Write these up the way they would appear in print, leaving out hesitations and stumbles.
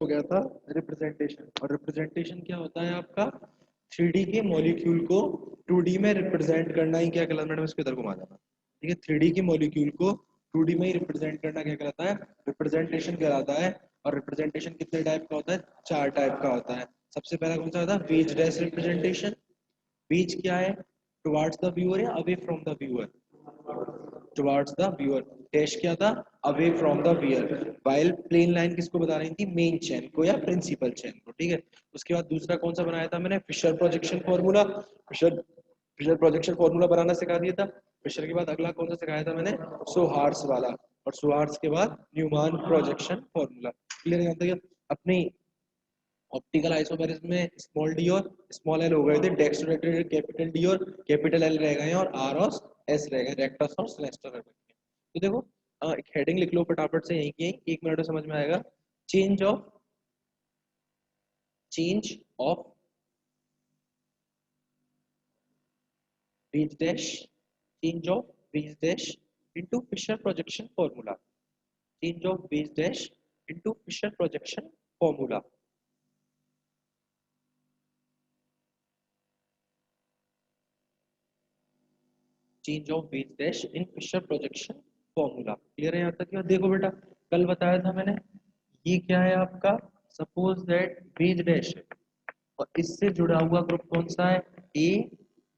हो गया था रिप्रेजेंटेशन। और रिप्रेजेंटेशन क्या होता है आपका, 3D के मॉलिक्यूल को 2D में रिप्रेजेंट करना ही क्या कहलाता है, मैडम इसको इधर घुमा देना, ठीक है। 3D के मॉलिक्यूल को 2D में ही रिप्रेजेंट करना क्या कहलाता है, रिप्रेजेंटेशन कहलाता है। और रिप्रेजेंटेशन कितने टाइप का होता है, 4 टाइप का होता है। सबसे पहला कौन सा होता है, पेज डैश रिप्रेजेंटेशन। पेज क्या है, टुवार्ड्स द व्यूअर या away from the viewer, towards the viewer. Dash क्या था, away from the viewer. While plane line किसको बता रही थी, मेन चेन को या प्रिंसिपल चेन को, ठीक है। उसके बाद दूसरा कौन सा बनाया था मैंने, Fischer projection formula. Fischer Fischer projection formula बनाना सिखा दिया था। फिशर के बाद अगला कौन सा सिखाया था मैंने, सोहार्स वाला। और सोहार्स के बाद न्यूमान प्रोजेक्शन फॉर्मूला। क्लियर है यहाँ तक? अपनी ऑप्टिकल आइसोमेरिज्म में स्मॉल डी और स्मॉल एल हो गए थे, डेक्सट्रोरेटेड कैपिटल डी और कैपिटल एल रह गए हैं, और आर और एस रह गए, रेक्टस और सेलेस्टर रह गए। तो देखो एक हेडिंग लिख लो फटाफट से यहीं की, 1 मिनट में समझ में आएगा। Change of wedge dash, change of wedge dash into Fischer projection formula, change of wedge dash into Fischer projection formula. Change of wedge dash in Fischer projection formula. Clear है यहाँ तक? देखो बेटा, कल बताया था मैंने, ये क्या है आपका, सपोज दैट वेज डैश है, और इससे जुड़ा हुआ ग्रुप कौन सा है, A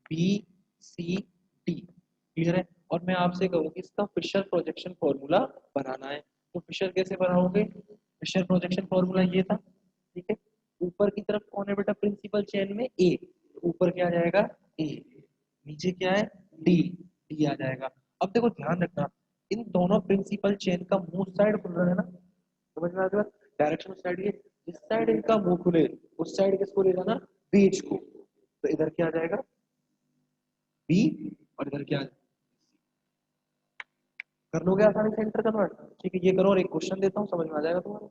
B C D. Clear है? और मैं आपसे कहूँ कि इसका फिशर प्रोजेक्शन फॉर्मूला बनाना है, तो फिशर कैसे बनाओगे, फिशर प्रोजेक्शन फॉर्मूला ये था, ठीक है। ऊपर की तरफ कौन है बेटा, प्रिंसिपल चेन में ए, ऊपर क्या आ जाएगा ए, नीचे क्या है डी, डी आ जाएगा। अब देखो ध्यान रखना, इन दोनों प्रिंसिपल चेन का मुंह साइड खुल रहा है ना, समझ में आ गया, डायरेक्शन उस साइड, ये जिस साइड इनका मुंह खुले उस साइड किसको ले जाना, बीच को। तो इधर क्या आ जाएगा बी, और इधर क्या कर लोगे आसानी से इंटर कन्वर्ट, ठीक है। ये करो और एक क्वेश्चन देता हूँ, समझ में आ जाएगा तुम्हारे।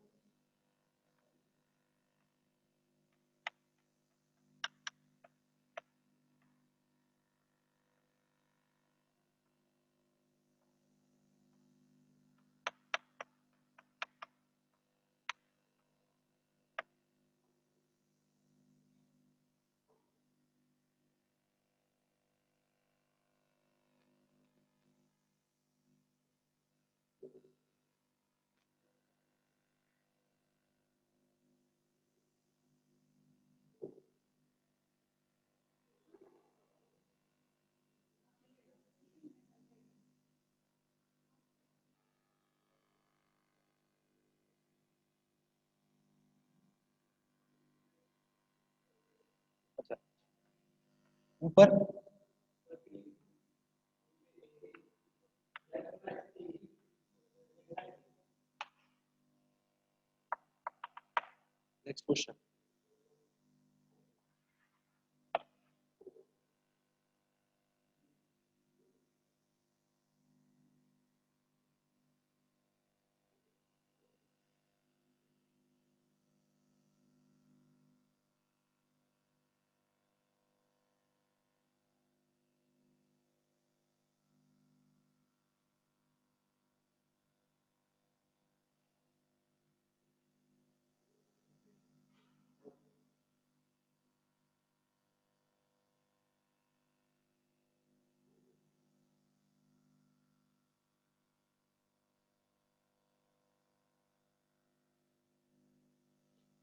अच्छा, ऊपर नेक्स्ट क्वेश्चन।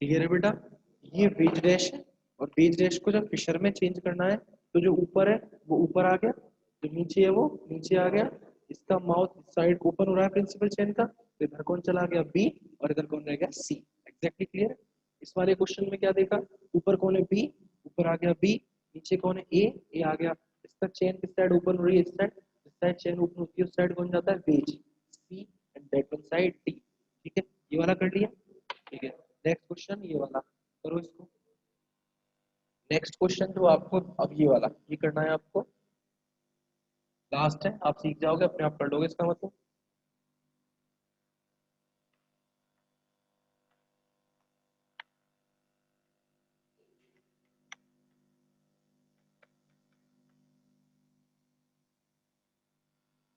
क्लियर है बेटा, ये वेज डैश है, और वेज डैश को जब फिशर में चेंज करना है, तो जो ऊपर है वो ऊपर आ गया, जो नीचे है वो नीचे आ गया। इसका माउथ साइड ओपन हो रहा है प्रिंसिपल चेन का, तो इधर कौन चला गया बी, और इधर कौन रह गया सी। एग्जैक्टली क्लियर है। इस वाले क्वेश्चन में क्या देखा, ऊपर कौन है बी, ऊपर आ गया बी, नीचे कौन है ए आ गया। इसका चेन किस साइड ओपन हो रही है, इस साइड, इस साइड चेन ओपन होती है, उस साइड कौन जाता है wedge, C and that one side D. ठीक है, ये वाला कर लिया, ठीक है। नेक्स्ट क्वेश्चन ये वाला करो इसको। नेक्स्ट क्वेश्चन जो आपको अब ये वाला ये करना है आपको, लास्ट है, आप सीख जाओगे, अपने आप कर लोगे इसका मतलब।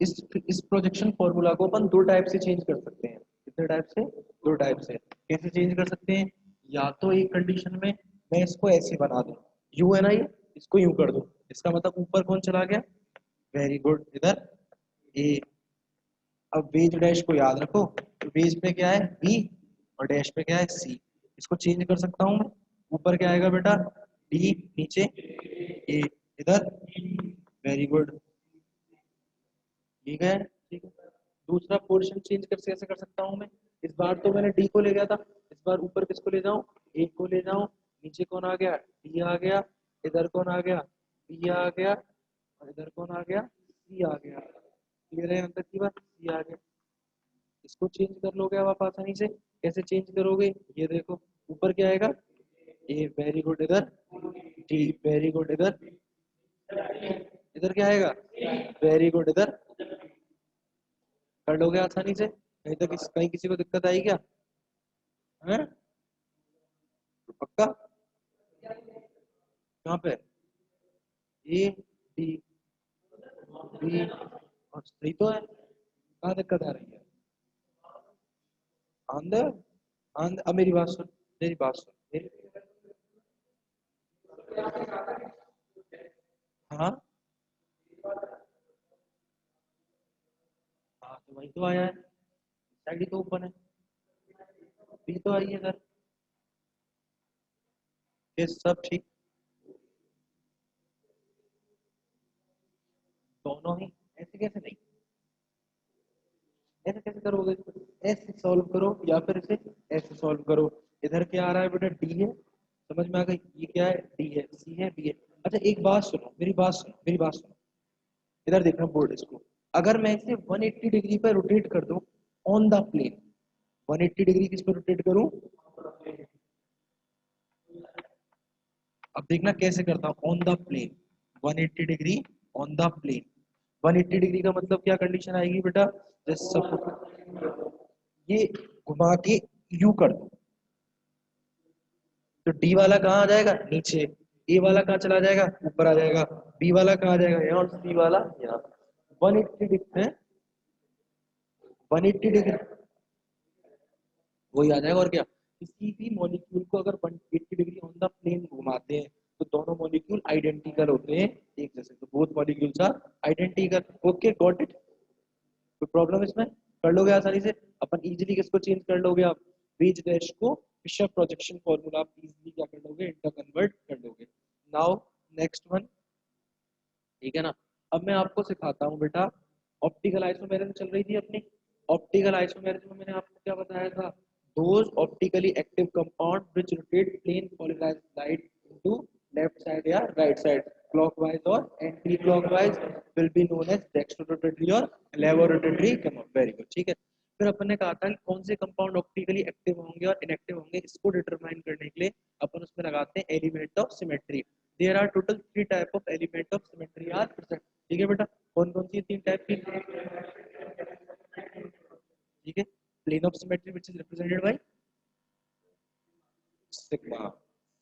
इस प्रोजेक्शन फॉर्मूला को अपन दो टाइप से चेंज कर सकते हैं, कितने टाइप से, दो टाइप से। कैसे चेंज कर सकते हैं? या तो एक कंडीशन में मैं इसको ऐसे बना दूं, यू है ना ये, इसको यूं कर दूं, इसका मतलब ऊपर कौन चला गया? वेरी गुड, इधर ए। अब बेज डैश को याद रखो, तो बेज पे क्या है? बी, और डैश पे क्या है? सी। इसको चेंज कर सकता हूँ मैं। ऊपर क्या आएगा बेटा? डी, नीचे ए, इधर वेरी गुड, ठीक है ठीक है। दूसरा पोर्शन चेंज कर कैसे कर सकता हूँ मैं? इस बार तो मैंने डी को ले गया था, इस बार ऊपर किसको ले जाऊं? ए को ले जाऊं। नीचे कौन आ गया? डी आ गया। इधर कौन आ गया? बी आ गया। और इधर कौन आ गया? सी आ गया। क्लियर है यहाँ तक की बात? सी आ गया। इसको चेंज कर लोगे अब आप आसानी से। कैसे चेंज करोगे? ये देखो, ऊपर क्या आएगा? ए, वेरी गुड, इधर डी, वेरी गुड, इधर इधर क्या आएगा? वेरी गुड, इधर कर लोगे आसानी से, नहीं तो कहीं किसी को दिक्कत आई क्या? है? तो पक्का? कहाँ पे? ए, डी, बी और सी तो है, कहाँ दिक्कत आ रही है? आंदर आंदर, अब मेरी बात सुन, मेरी बात सुन मेरी, हाँ हाँ, तो वही तो आया है, साइड ही तो ओपन है, बी तो आई है सर। ये सब ठीक, दोनों ही। ऐसे कैसे नहीं? ऐसे कैसे करोगे? ऐसे सॉल्व करो या फिर इसे ऐसे सॉल्व करो। इधर क्या आ रहा है बेटा? डी है, समझ में आ गई? ये क्या है? डी है, सी है, बी है। अच्छा एक बात सुनो, मेरी बात सुनो, मेरी बात सुनो, इधर देखना बोर्ड इसको। अगर मैं इसे 180 डिग्री पर रोटेट कर दूं ऑन द प्लेन, 180 डिग्री किस पर रोटेट करूं? अब देखना कैसे करता हूं, on the plane, 180 degree on the plane. 180 degree का मतलब क्या कंडीशन आएगी बेटा? जैसे सब ये घुमा के यू कर दो, तो डी वाला कहाँ आ जाएगा? नीचे। ए वाला कहाँ चला जाएगा? ऊपर आ जाएगा। बी वाला कहाँ आ जाएगा? यहाँ। और सी वाला यहाँ। 180 डिग्री है, 180 डिग्री वही आ जाएगा और क्या। किसी भी मॉलिक्यूल को अगर 180 डिग्री ऑन द प्लेन घुमाते हैं तो दोनों मॉलिक्यूल आइडेंटिकल होते हैं, एक जैसे, तो both molecules are identical. Okay, got it? कोई प्रॉब्लम इसमें? कर लोगे आसानी से? अपन इजीली किसको चेंज कर लोगे आप? बीज डैश को फिशर प्रोजेक्शन फॉर्मूला आप इजीली क्या कर लोगे? इंटर कन्वर्ट कर लोगे। नाउ नेक्स्ट वन, ठीक है ना? अब मैं आपको सिखाता हूँ बेटा, ऑप्टिकल आइसोमेरिज्म चल रही थी अपनी। ऑप्टिकल आइसोमेरिज्म में मैंने आपको क्या बताया था? Those optically active compound which rotate plane polarised light into left side या राइट साइड क्लॉकवाइज और anti clockwise will be known as dextrorotatory और लेवोरोटेटरी कंपाउंड। वेरी गुड, ठीक है। फिर अपन ने कहा था कि कौन से कंपाउंड ऑप्टिकली एक्टिव होंगे और इनएक्टिव होंगे, इसको डिटरमाइन करने के लिए अपन उसमें लगाते हैं element of symmetry. There are total 3 type of element of symmetry are present. ठीक है बेटा, कौन कौन सी 3 टाइप की? ठीक है, plane of symmetry which is represented by sigma,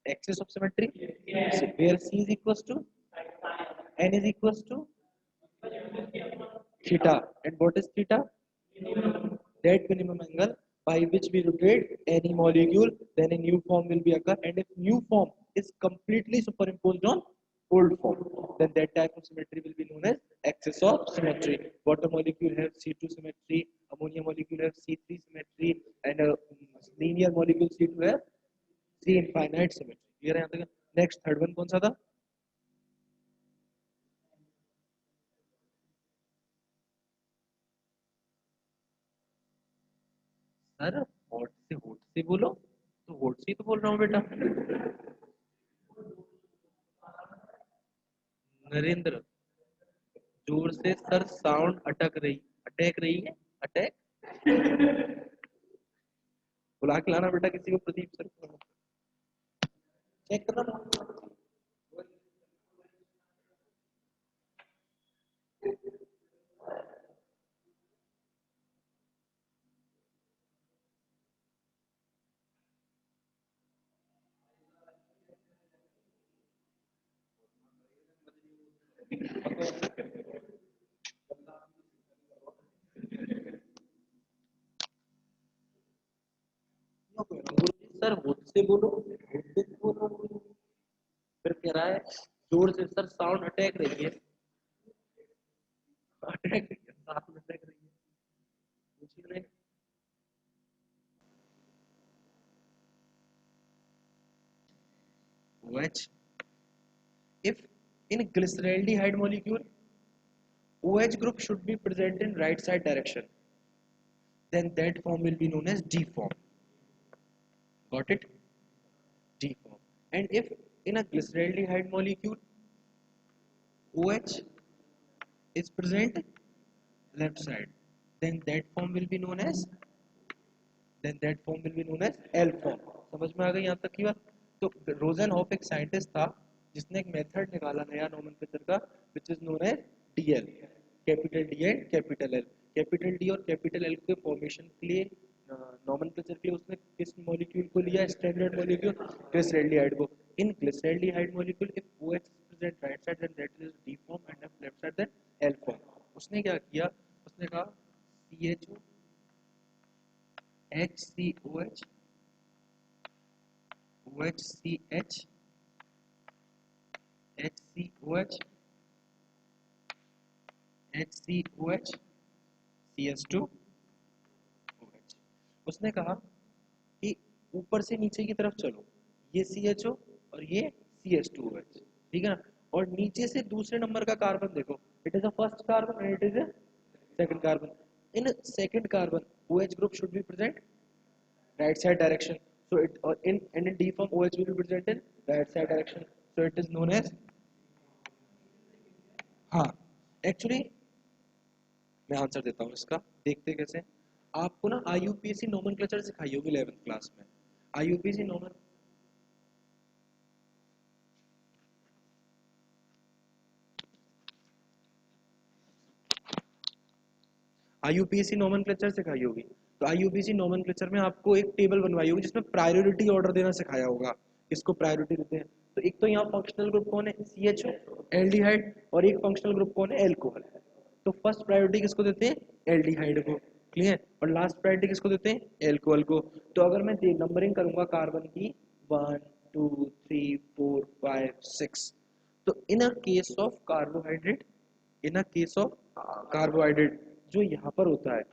axis of symmetry, so where c is equals to n is equals to theta, and what is theta? That minimum angle by which we rotate any molecule, then a new form will be occur, and if new form is completely superimposed on old form, then that type of symmetry will be known as axis of symmetry. Water molecule have C2 symmetry, ammonia molecule have C3 symmetry, and linear molecule C2 have C infinite symmetry. Clear है यहाँ तक? Next third one कौन सा था? Sir होठ से बोलो, तो होठ से ही तो बोल रहा हूँ बेटा। नरेंद्र, जोर से सर, साउंड अटक रही है, अटैक। बुला के लाना बेटा किसी को, प्रदीप सर को चेक करना। सर होठ से बोलो, होठ से बोलो। फिर कह रहा है जोर से, सर साउंड अटैक रही है, अटैक रही है, साउंड अटैक रही है, पूछिए नहीं। OH, if in glyceraldehyde molecule OH group should be present in right side direction, then that form will be known as D form. Got it? D form. And if in a glyceraldehyde molecule OH is present left side, then that form will be known as L form. समझ में आ गई यहाँ तक की बात? तो रोजनहॉफ एक साइंटिस्ट था जिसने एक मेथड निकाला नया नोमेनक्लेचर का, which is known as DL, capital D and capital L. Capital D और कैपिटल एल के फॉर्मेशन के लिए, नोमेनक्लेचर के लिए उसने किस मॉलिक्यूल को लिया? स्टैंडर्ड मॉलिक्यूल ग्लिसरैल्डिहाइड को। In glyceraldehyde molecule if OH present right side then that is D form and if left side then L form. उसने क्या किया? उसने कहा CHO HCOH OHCH HCOH HCOH CH2OH। उसने कहा कि ऊपर से नीचे की तरफ चलो, ये CHO और ये CH2OH, ठीक है ना? और नीचे से दूसरे नंबर का कार्बन देखो, it is a first carbon and it is a second carbon. In second carbon OH group should be present right side direction, so it or in D form OH will be present in right side direction, so it is known as, हाँ actually मैं answer देता हूँ इसका, देखते कैसे। आपको ना IUPAC nomenclature सिखाई होगी 11th क्लास में। IUPAC नोमेन IUPAC नोमेनक्लेचर सिखाई होगी। तो IUPAC नोमेनक्लेचर में आपको एक टेबल बनवाई होगी जिसमें प्रायोरिटी ऑर्डर देना सिखाया होगा, किसको प्रायोरिटी देते हैं। तो एक तो यहाँ फंक्शनल ग्रुप कौन है? CHO एल्डिहाइड, और एक फंक्शनल ग्रुप कौन है? एल्कोहल। तो फर्स्ट प्रायोरिटी किसको देते हैं? एल्डिहाइड को, क्लियर। और लास्ट प्रायोरिटी किसको देते हैं? एल्कोहल को। तो अगर मैं नंबरिंग करूंगा कार्बन की 1 2 3 4 5 6, तो in a case of carbohydrate, carbohydrate जो यहाँ पर होता है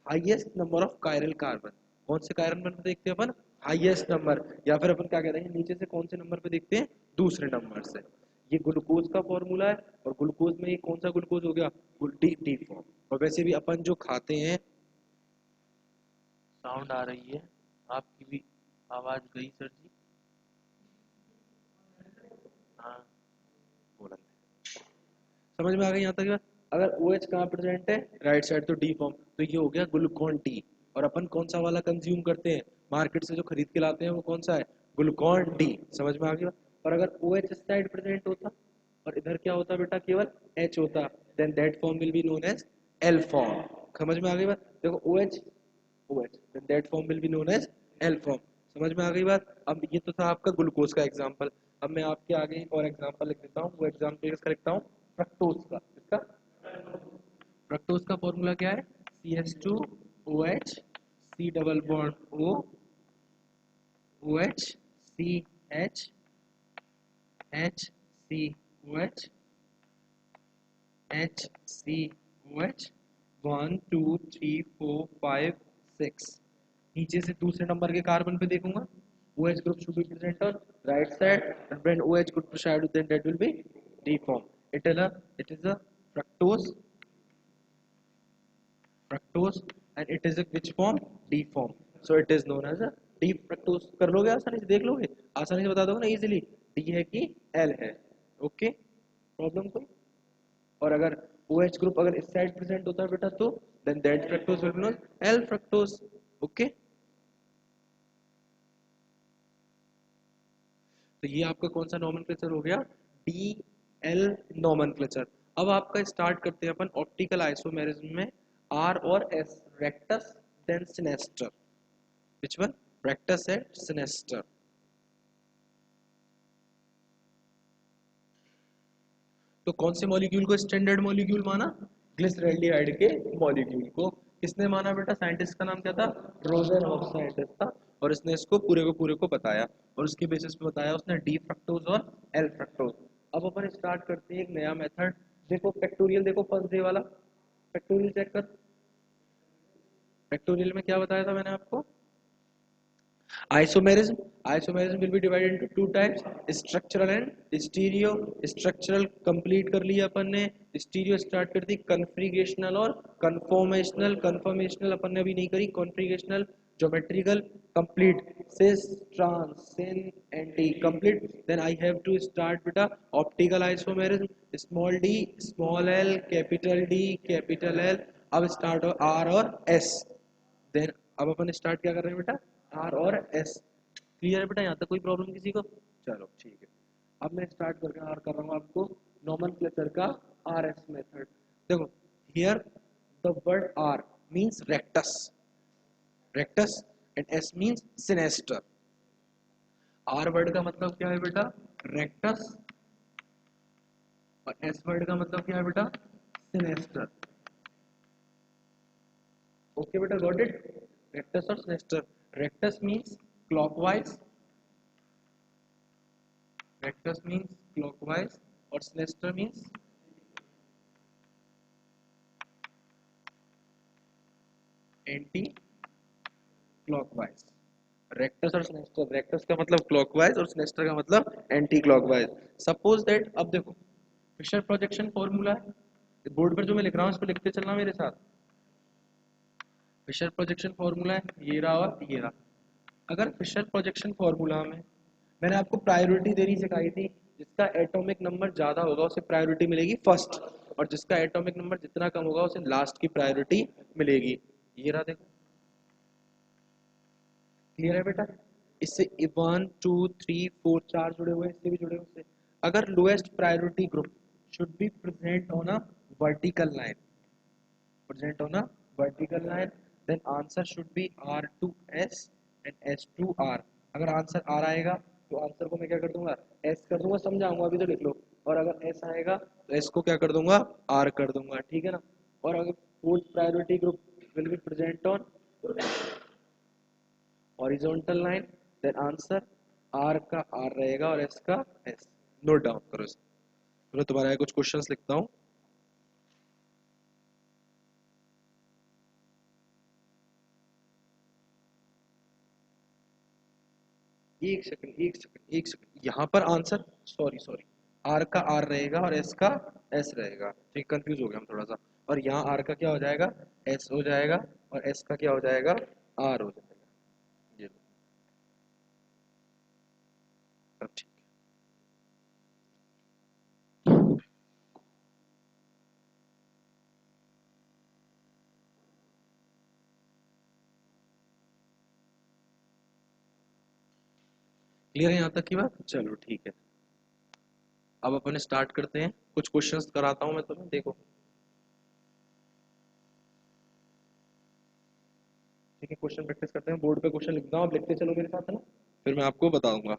highest number of chiral carbon, कौन से कार्बन पे देखते हैं अपन? हाईएस्ट नंबर, या फिर अपन क्या कहते हैं नीचे से कौन से नंबर पे देखते हैं? दूसरे नंबर से। ये ग्लूकोज का फॉर्मूला है, और ग्लूकोज में ये कौन सा ग्लूकोज हो गया? D form. और वैसे भी अपन जो खाते हैं, साउंड आ रही है आपकी भी, आवाज गई सर जी। हाँ बोला, समझ में आ गई यहाँ तक बात? अगर OH कहाँ प्रेजेंट है? राइट साइड, तो D फॉर्म। तो ये हो गया ग्लूकोन डी। और अपन कौन सा वाला कंज्यूम करते हैं? मार्केट से जो खरीद के लाते हैं वो कौन सा है? Glucon D. समझ में आ गई बात? और अगर OH इस साइड प्रेजेंट होता और इधर क्या होता बेटा? केवल H होता, then that form will be known as L form. समझ में आ गई बात? देखो OH then that form will be known as L form. समझ में आ गई बात? अब ये तो था आपका ग्लूकोज का एग्जांपल। अब मैं आपके आगे एक और एग्जांपल लिख देता हूँ। वो एग्जांपल किसका लिखता हूँ? फ्रक्टोज का। इसका फ्रक्टोज का फॉर्मूला क्या है? CH2OH C double bond O OH CH HCOH HCOH 1 2 3 4 5 6। नीचे से दूसरे नंबर के कार्बन पे देखूंगा, OH group should be present on right side, and when OH group present then that will be D form. It is a fructose, and it is a which form? D form. So it is known as a D fructose। कर लोगे आसानी से, देख लोगे आसानी से, बता दोगे ना इजीली D है कि L है। ओके, प्रॉब्लम कोई? और अगर OH ग्रुप अगर इस साइड प्रेजेंट होता है बेटा, तो then that fructose will be known L fructose. Okay, तो ये आपका कौन सा नोमेनक्लेचर हो गया? DL nomenclature. अब आपका स्टार्ट करते हैं अपन ऑप्टिकल आइसोमेरिज्म में R और S, rectus then sinister. Which one? Rectus and sinister. तो कौन से मॉलिक्यूल को स्टैंडर्ड मॉलिक्यूल माना? ग्लिसरैल्डिहाइड के मॉलिक्यूल को। किसने माना बेटा? साइंटिस्ट का नाम क्या था? रोजनहॉफ साइंटिस्ट था। और इसने इसको पूरे को बताया और उसके बेसिस पे बताया उसने डी फ्रक्टोज और एल फ्रक्टोज। अब अपन स्टार्ट करते हैं एक नया मेथड। देखो फैक्टोरियल, देखो फर्स्ट डे वाला फैक्टोरियल चेक कर। फैक्टोरियल में क्या बताया था मैंने आपको? Isomerism. Isomerism will be divided into two types, structural and stereo. Structural complete कर लिया अपन ने, stereo start कर दी, configurational और conformational. Conformational अपन ने अभी नहीं करी, configurational, geometrical complete, cis, trans, syn, anti complete. Then I have to start with a optical isomerism, small d, small l, capital D, capital L. अब start हो R और S। Then अब अपन start क्या कर रहे हैं बेटा? आर और एस। क्लियर है बेटा? यहाँ तक कोई प्रॉब्लम किसी को? चलो ठीक है। अब मैं स्टार्ट करके आर कर रहा हूँ आपको नोमेनक्लेचर का आर एस मेथड। देखो here the word R means rectus, rectus, and S means sinister. R word का मतलब क्या है बेटा? रेक्टस, और एस वर्ड का मतलब क्या है बेटा? सिनेस्टर। ओके बेटा, गॉट इट? रेक्टस और sinister. Rectus means clockwise, rectus means clockwise, और sinister means anti clockwise. Rectus और सिनेस्टर, रेक्टस का मतलब क्लॉकवाइज और सिनेस्टर का मतलब एंटी क्लॉकवाइज। सपोज दैट, अब देखो फिशर प्रोजेक्शन फॉर्मूला है, बोर्ड पर जो मैं लिख रहा हूँ इसको लिखते चलना मेरे साथ। फिशर प्रोजेक्शन फॉर्मूला है ये रहा और ये रहा। अगर फिशर प्रोजेक्शन फॉर्मूला में मैंने आपको प्रायोरिटी देनी सिखाई थी, जिसका एटॉमिक नंबर ज्यादा होगा उसे प्रायोरिटी मिलेगी फर्स्ट, और जिसका एटॉमिक नंबर जितना कम होगा उसे लास्ट की प्रायोरिटी मिलेगी। ये रहा देखो, क्लियर है बेटा? इससे 1 2 3 4 चार जुड़े हुए हैं, इससे भी जुड़े हुए हैं। अगर lowest priority group should be present on a vertical line, present on a vertical line, then answer should be R2S and S2R। अगर आंसर R आएगा तो आंसर को मैं क्या कर दूंगा? S कर दूंगा, समझाऊंगा अभी तो लिख लो। और अगर S आएगा तो S को क्या कर दूंगा? R कर दूंगा, ठीक है ना? और अगर fourth priority group will be present on horizontal line, then answer R का R रहेगा और S का S। नोट डाउन करो इसे। मैं तुम्हारा कुछ क्वेश्चंस लिखता हूँ। एक सेकंड एक सेकंड एक सेकंड, यहाँ पर आंसर, सॉरी सॉरी, आर का आर रहेगा और एस का एस रहेगा, ठीक, कंफ्यूज हो गया हम थोड़ा सा। और यहाँ आर का क्या हो जाएगा? एस हो जाएगा, और एस का क्या हो जाएगा? आर हो जाएगा। ये लो, अब ठीक। क्लियर है यहाँ तक की बात? चलो ठीक है। अब अपन स्टार्ट करते हैं, कुछ क्वेश्चंस कराता हूँ मैं तुम्हें, देखो ठीक है। क्वेश्चन प्रैक्टिस करते हैं, बोर्ड पे क्वेश्चन लिखता हूँ, आप लिखते चलो मेरे साथ, है ना? फिर मैं आपको बताऊंगा।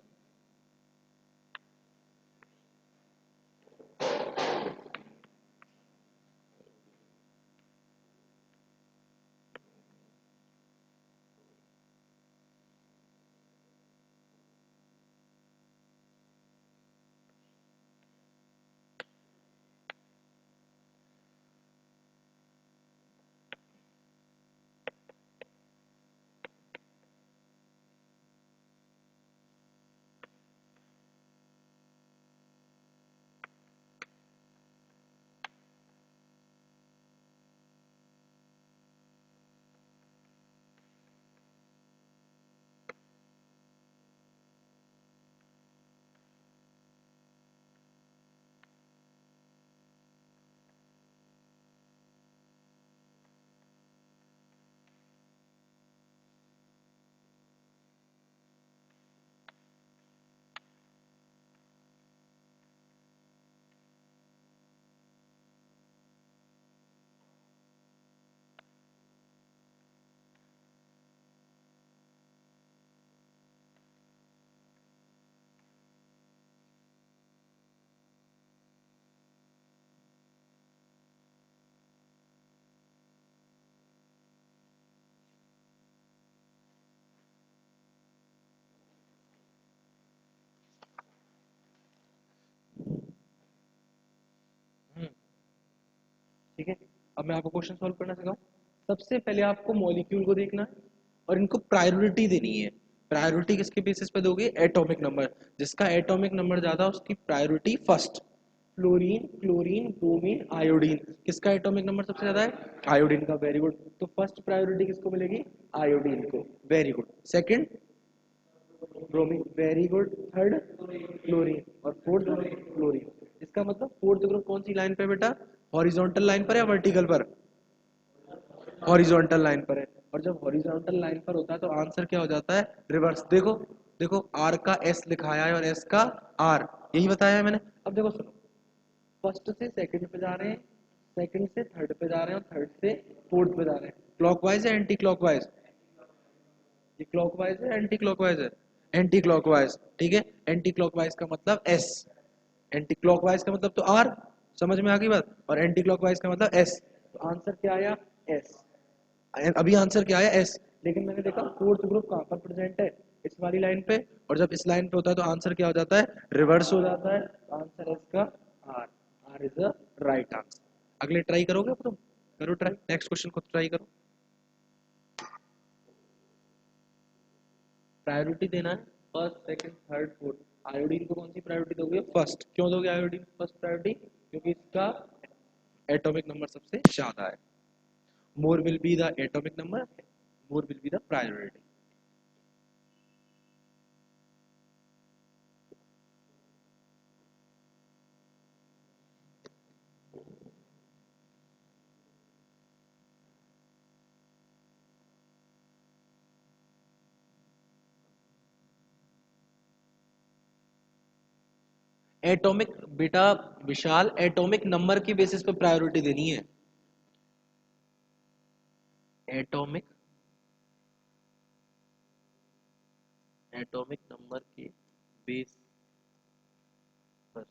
अब मैं आपको क्वेश्चन सॉल्व करना सिखाऊं। सबसे पहले आपको मॉलिक्यूल को देखना है और इनको प्रायोरिटी देनी है। प्रायोरिटी किसके बेसिस पे दोगे? Atomic number. जिसका एटॉमिक नंबर ज्यादा उसकी priority first. Fluorine, chlorine, bromine, iodine, किसका एटॉमिक नंबर सबसे ज्यादा है? आयोडीन का। Very good. तो फर्स्ट प्रायोरिटी किसको मिलेगी? आयोडीन को। Very good. Second bromine, very good. Third chlorine और फोर्थ क्लोरीन। इसका मतलब फोर्थ ग्रुप कौन सी लाइन पे बेटा? हॉरिजॉन्टल लाइन पर या वर्टिकल पर? हॉरिजॉन्टल लाइन पर है। और जब हॉरिजॉन्टल लाइन पर होता है तो आंसर क्या हो जाता है? रिवर्स। देखो देखो, आर का एस लिखाया है और एस का आर, यही बताया है मैंने। अब देखो सुनो, फर्स्ट से सेकंड पे जा रहे हैं, सेकंड से थर्ड पे जा रहे हैं और थर्ड से फोर्थ पे जा रहे हैं। क्लॉकवाइज है एंटी क्लॉकवाइज? ये क्लॉकवाइज है एंटी क्लॉकवाइज है? Anti clockwise. ठीक है, एंटी क्लॉकवाइज का मतलब एस, एंटी क्लॉकवाइज का मतलब तो आर। समझ में आ गई बात? और एंटी क्लॉकवाइज का मतलब एस। तो आंसर क्या आया? एस। अभी आंसर क्या आया? एस। लेकिन मैंने देखा फोर्थ ग्रुप कहाँ पर प्रेजेंट है? इस वाली लाइन पे। और जब इस लाइन पे होता है तो आंसर क्या हो जाता है? रिवर्स हो जाता है। तो आंसर है इसका R. R is the right answer. अगले ट्राई करोगे तुम? करो ट्राई, नेक्स्ट क्वेश्चन को ट्राई करो। प्रायोरिटी देना है first, second, third, fourth. Iodine को कौन सी प्रायोरिटी दोगे? फर्स्ट। क्यों दोगे आयोडीन को फर्स्ट प्रायोरिटी? क्योंकि इसका एटॉमिक नंबर सबसे ज्यादा है। More will be the atomic number, more will be the priority. Atomic बेटा विशाल, एटॉमिक नंबर की बेसिस पे प्रायोरिटी देनी है। एटॉमिक, एटॉमिक नंबर के बेस पर।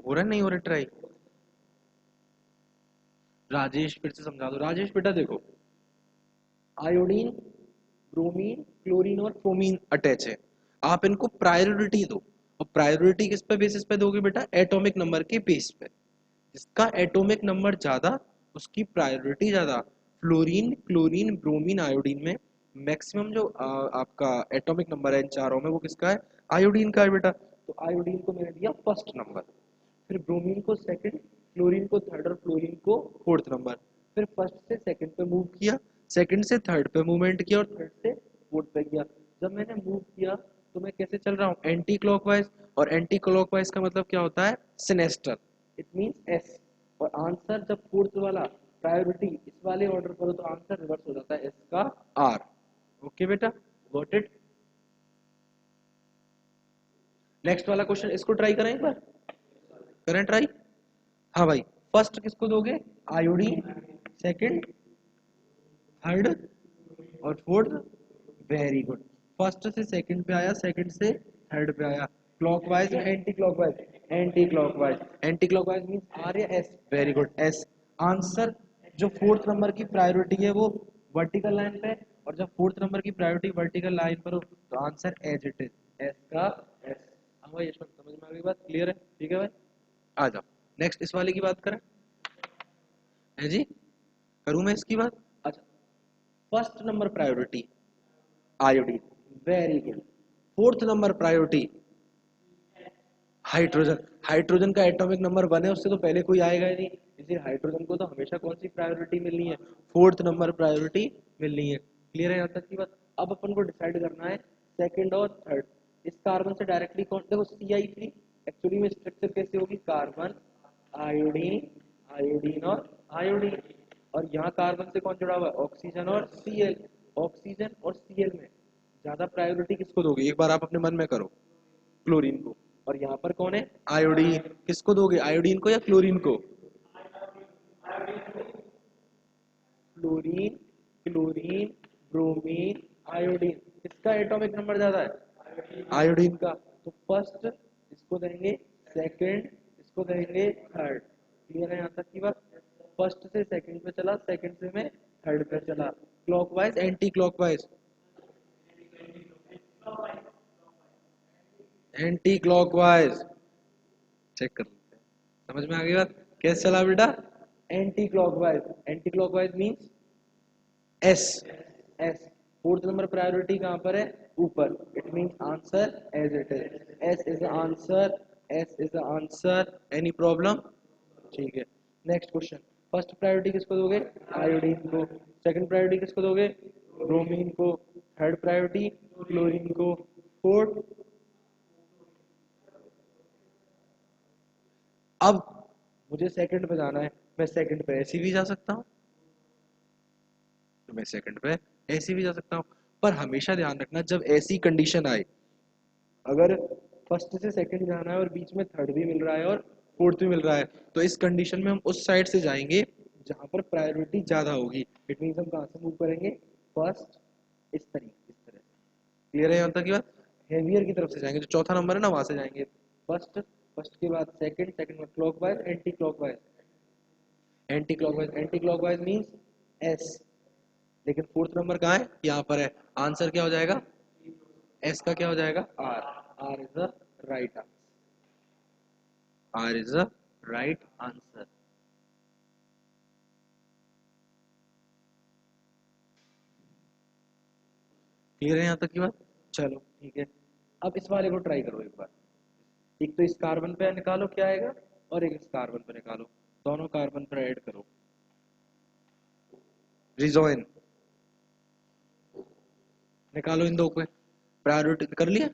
हो रहा नहीं हो रहा ट्राई? राजेश फिर से समझा दो। राजेश बेटा देखो, आयोडीन, ब्रोमीन, क्लोरीन और ब्रोमीन अटैच है। आप इनको प्रायोरिटी दो। और प्रायोरिटी किस पे बेसिस पे दोगे बेटा? एटॉमिक नंबर के बेस पे। जिसका एटॉमिक नंबर ज्यादा उसकी प्रायोरिटी ज्यादा। फ्लोरीन, क्लोरीन, ब्रोमीन, आयोडीन में मैक्सिमम जो आपका एटॉमिक नंबर है इन चारों में, वो किसका है? आयोडीन का है बेटा। तो आयोडीन को मैंने दिया फर्स्ट नंबर, फिर ब्रोमीन को सेकंड, क्लोरीन को थर्ड और फ्लोरीन को फोर्थ नंबर। फिर फर्स्ट से सेकंड पे मूव किया, सेकंड से थर्ड पे मूवमेंट किया और थर्ड से फोर्थ पे किया। जब मैंने मूव किया तो मैं कैसे चल रहा हूँ? Anti clockwise. और एंटी क्लॉकवाइज का मतलब क्या होता है? सिनेस्टर। It means S. और आंसर जब फोर्थ वाला प्रायोरिटी इस वाले ऑर्डर पर हो तो आंसर रिवर्स हो जाता है, एस का आर। ओके बेटा, गॉट इट। नेक्स्ट वाला क्वेश्चन, इसको ट्राई करें एक बार, करें ट्राई। हाँ भाई, फर्स्ट किसको दोगे? आयोडीन, सेकंड, थर्ड और फोर्थ। Very good. फर्स्ट से सेकंड पे आया, सेकंड से थर्ड पे आया। क्लॉकवाइज या anti clockwise? Anti clockwise. Anti clockwise means R या S? Very good, S. Answer जो फोर्थ नंबर की प्रायोरिटी है वो वर्टिकल लाइन पे, और जब फोर्थ नंबर की प्रायोरिटी वर्टिकल लाइन पर हो तो answer as it is, S का एस। हाँ भाई, यशवंत समझ में आ गई बात? क्लियर है? ठीक है भाई, आ जाओ नेक्स्ट इस वाले की बात करें। है जी, करूं मैं इसकी बात? अच्छा, first number priority iodine. Very good. Fourth number priority hydrogen. Hydrogen का एटॉमिक नंबर 1 है, उससे तो पहले कोई आएगा ही नहीं। इसलिए हाइड्रोजन को तो हमेशा कौन सी प्रायोरिटी मिलनी है? फोर्थ नंबर प्रायोरिटी मिलनी है। क्लियर है यहाँ तक की बात? अब अपन को डिसाइड करना है सेकंड और थर्ड। इस कार्बन से डायरेक्टली कौन, देखो CI3 एक्चुअली में स्ट्रक्चर कैसे होगी? कार्बन, आयोडीन, आयोडीन और आयोडीन। और यहाँ कार्बन से कौन जुड़ा हुआ है? ऑक्सीजन और Cl। ऑक्सीजन और Cl में ज्यादा प्रायोरिटी किसको दोगे? एक बार आप अपने मन में करो, क्लोरीन को। और यहाँ पर कौन है? आयोडीन। किसको दोगे, आयोडीन को या क्लोरीन को? फ्लोरीन, क्लोरीन, ब्रोमीन, आयोडीन, किसका एटॉमिक नंबर ज्यादा है? आयोडीन का। तो फर्स्ट इसको देंगे, सेकंड इसको देंगे, थर्ड। क्लियर है यहाँ तक की बात? फर्स्ट से सेकंड पे चला, सेकंड से मैं थर्ड पे चला, clockwise anti clockwise? Anti clockwise. Check कर लेते हैं, समझ में आ गई बात? कैसे चला बेटा? Anti clockwise. Anti clockwise means S. S fourth number priority कहाँ पर है? ऊपर। It means answer as it is, S is the answer, S is the answer. Any problem? ठीक है, नेक्स्ट क्वेश्चन। फर्स्ट प्रायोरिटी किसको दोगे? आयोडीन को। Second priority किसको दोगे? ब्रोमीन को। थर्ड प्रायोरिटी क्लोरीन को। फोर्थ, अब मुझे सेकंड पे जाना है, मैं सेकंड पे ऐसे भी जा सकता हूँ, तो मैं सेकंड पे ऐसे भी जा सकता हूँ। पर हमेशा ध्यान रखना, जब ऐसी कंडीशन आए, अगर फर्स्ट से सेकंड जाना है और बीच में थर्ड भी मिल रहा है और फोर्थ भी मिल रहा है, तो इस कंडीशन में हम उस साइड से जाएंगे जहां पर प्रायोरिटी ज्यादा होगी। इट मीन्स हम कहाँ से मूव करेंगे? फर्स्ट, इस तरीके, इस तरह से। क्लियर है यहाँ तक की बात? हेवियर की तरफ से जाएंगे, जो चौथा नंबर है ना, वहां से जाएंगे। फर्स्ट, फर्स्ट के बाद सेकंड, सेकंड में clockwise, anti clockwise. Anti clockwise, anti clockwise means S. लेकिन फोर्थ नंबर कहाँ है? यहाँ पर है। आंसर क्या हो जाएगा? एस का क्या हो जाएगा? R. R is the right answer. R is the right answer. Clear है यहाँ तक की बात? चलो ठीक है, अब इस वाले को ट्राई करो एक बार। एक तो इस कार्बन पे निकालो क्या आएगा, और एक इस कार्बन पे निकालो, दोनों कार्बन पर ऐड करो, रिजोइन। निकालो इन दो पे, प्रायोरिटी कर लिया?